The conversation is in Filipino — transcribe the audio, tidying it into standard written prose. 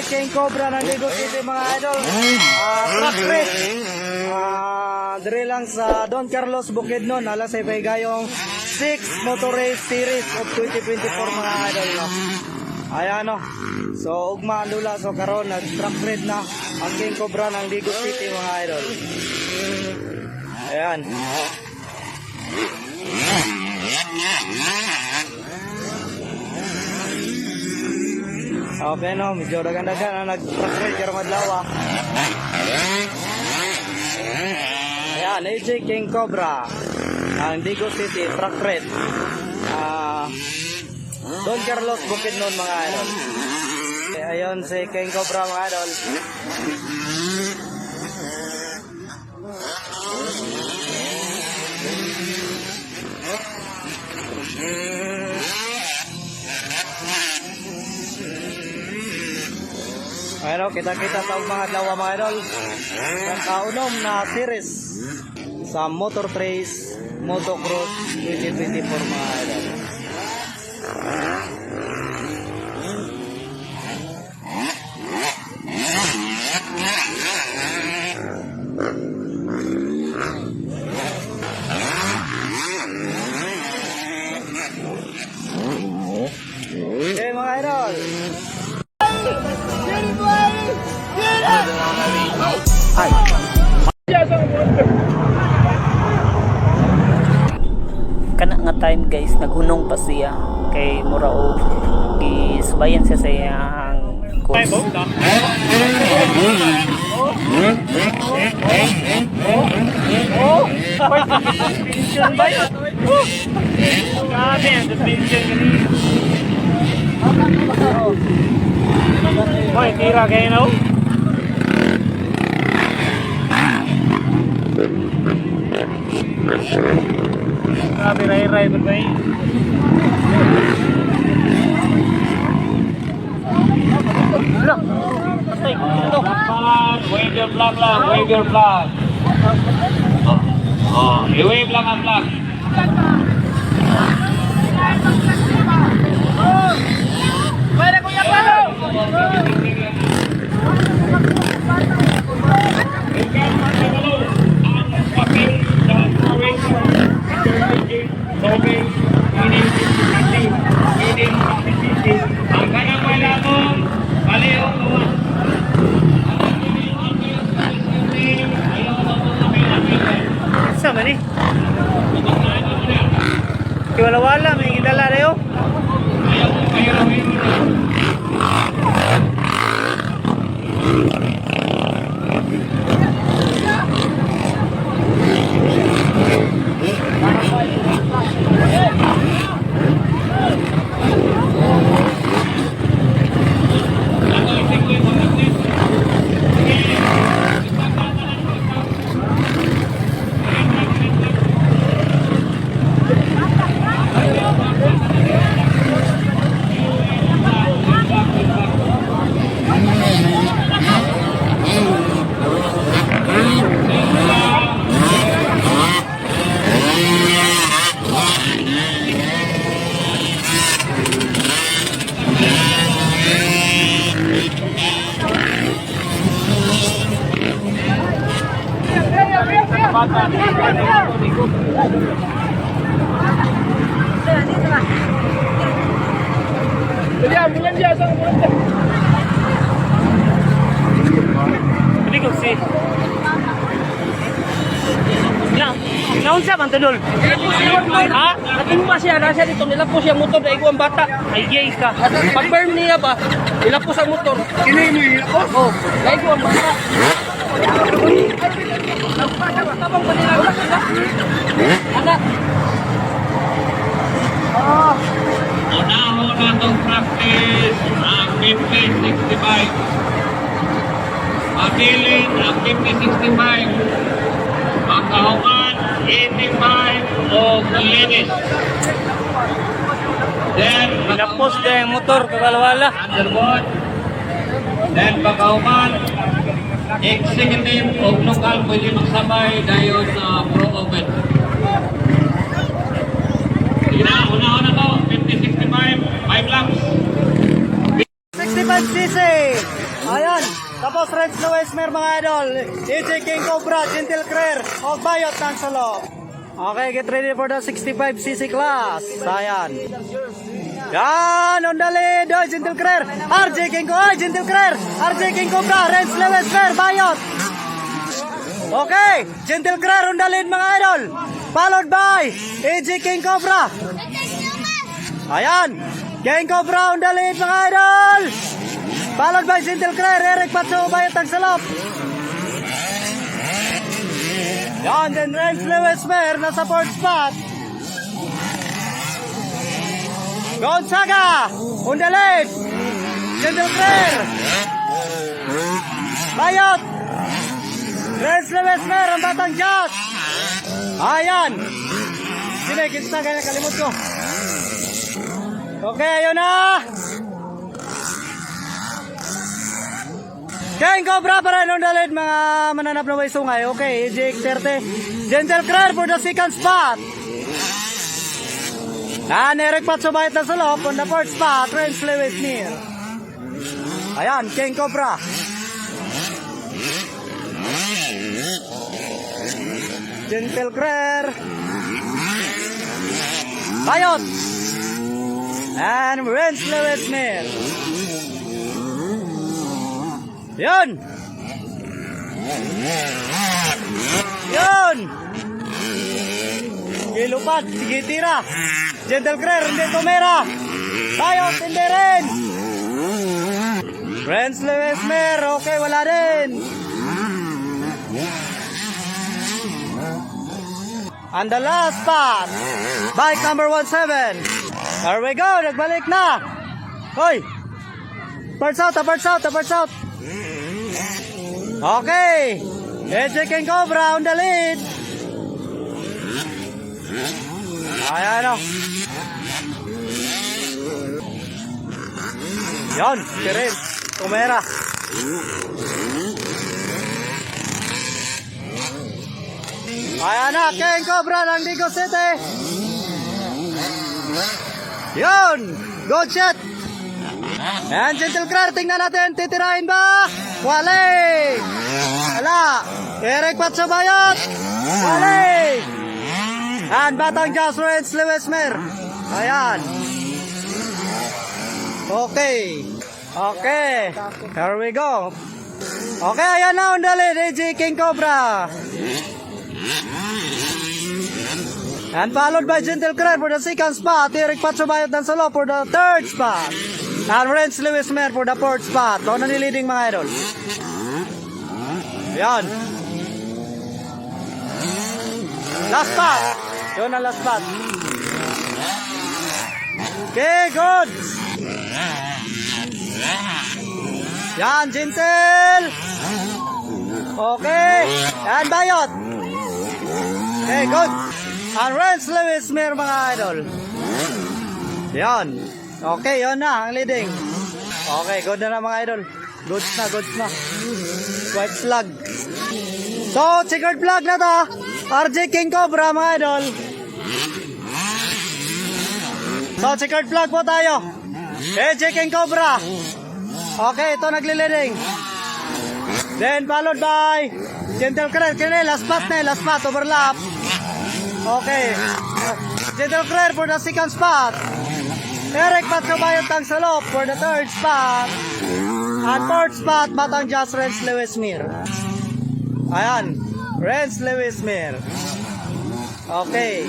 King Cobra ng Ligo City mga idol. Truck race. Dire lang sa Don Carlos Bukidnon. Alas ay gayong 6 Motor Race Series of 2024 mga idol. No? Ayan no. So ugma lula so karon nag truck race na ang King Cobra ng Ligo City mga idol. Ayan. Okay no, medyo dagan-dagan na nag-truck race karong adlaw. Ayan, AJ King Cobra ng Ligo City truck race. Don Carlos Bukidnon mga idol. Ayun si King Cobra mga idol. Ayun, kita-kita sa mga adlaw mga idol. Ang kaunom na series sa Motor Race Motocross 2024 mga idol. Okay mga idol. Ay. Kana nga time guys, naghunong pa siya kay murao gisubayan siya sa iyang course. Hoy, tira kayo no? Grabe, ray-ray ba ba eh? Look! Patay, ito! Wave your flag lang, wave your flag. I-wave lang ang flag. Pwede kuya palo! Ang kanang wala mo, palihog mo. Sama ni? Wala-wala, may gidala rin oh. Biligog si. Naon siya man tudol? Ha? Natumba siya, nasa dito, nilapos siya motor, dahil ko ang bata. Ay gay ka. Pag-burn niya ba, nilapos ang motor. Sino mo nilapos? Oh, dahil ko ang bata. Tabang pa nila, wala sila. Anak. Unahon na itong practice ang 50-65. Pabilin ang 50-65. Pagkahuman, 85 o linis. Then, Nilapos na yung motor, kakalawala. underboard. Then, pagkahuman, executive o local pwede magsabay dahil sa pro open. Una-una to, 50-65, 5 laps. 65cc. Renz Lewis-Mer mga idol. AJ King Cobra, Gentle Career, o Bayot ng Salop. Okay, get ready for the 65cc class. Ayan. Yan, on the lead, oh, Gentle Career. RJ King Cobra, Gentle Career. RJ King Cobra, Renz Lewis-Mer, Bayot. Okay, Gentle Career on the lead mga idol. Followed by AJ King Cobra. Ayan, King Cobra on the lead mga idol. Followed by Gentle Career, Eric Patso, Bayot ng Salop. Yan, then Renz Lewis-Mer nasa fourth spot. Gonzaga on the lead. Gentle Career. Bayot. Renz Lewis-Mer ang batang Diyos. Ayan. Sinigit na kaya kalimut ko. Okay, ayun na. King Cobra pa rin on the lead, mga mananap na way sungay. Okay, EJ30. Gentle Career for the second spot. And Eric Patso Bayot na Salop on the fourth spot. Renz Lewis-Mer. Ayan, King Cobra. Gentle Career. Bayot. And Renz Lewis-Mer. Yun. Yun. Gilupad, sige tira. Gentle Career, hindi tumira. Bayot, hindi rin. Renz Lewis-Mer, okay, wala din. And the last spot, bike number 17. There we go, nagbalik na. Hoy. Parts out, parts out, parts out. Okay. AJ King Cobra on the lead. Ayan o. Yan, si Renz. Tumera. Ayan na, King Cobra ng Digo City. Yun, good shot. And Gentle Career, tingnan natin, titirahin ba? Wali. Wala. Eric Patso Bayot. Wali. And batang Diyos, Renz Lewis-Mer. Ayan. Okay. Okay. Here we go. Okay, ayan na on the lead, AJ King Cobra. And followed by Gentle Career for the second spot. Eric Patso Bayot ng Salop for the third spot. And Renz Lewis-Mer for the fourth spot. Ito na niliding mga idol. Yan. Last spot. Yun ang last spot. Okay, good. Yan, Gentle. Okay. And Bayot. Okay, good. And Renz Lewis-Mer mga idol. Yan. Okay, yun na ang leading. Okay, good na mga idol. Goods na, goods na. White flag. So, checkered flag na to. RJ King Cobra mga idol. So, checkered flag po tayo. AJ King Cobra. Okay, ito nagli-leading. Then followed by Gentle Career. Kaya last spot na, last spot, overlap. Okay. Gentle Career for the second spot. Eric Patso Bayot ng Salop for the third spot. At fourth spot, batang Diyos, Renz Lewis-Mer. Ayan, Renz Lewis-Mer. Okay.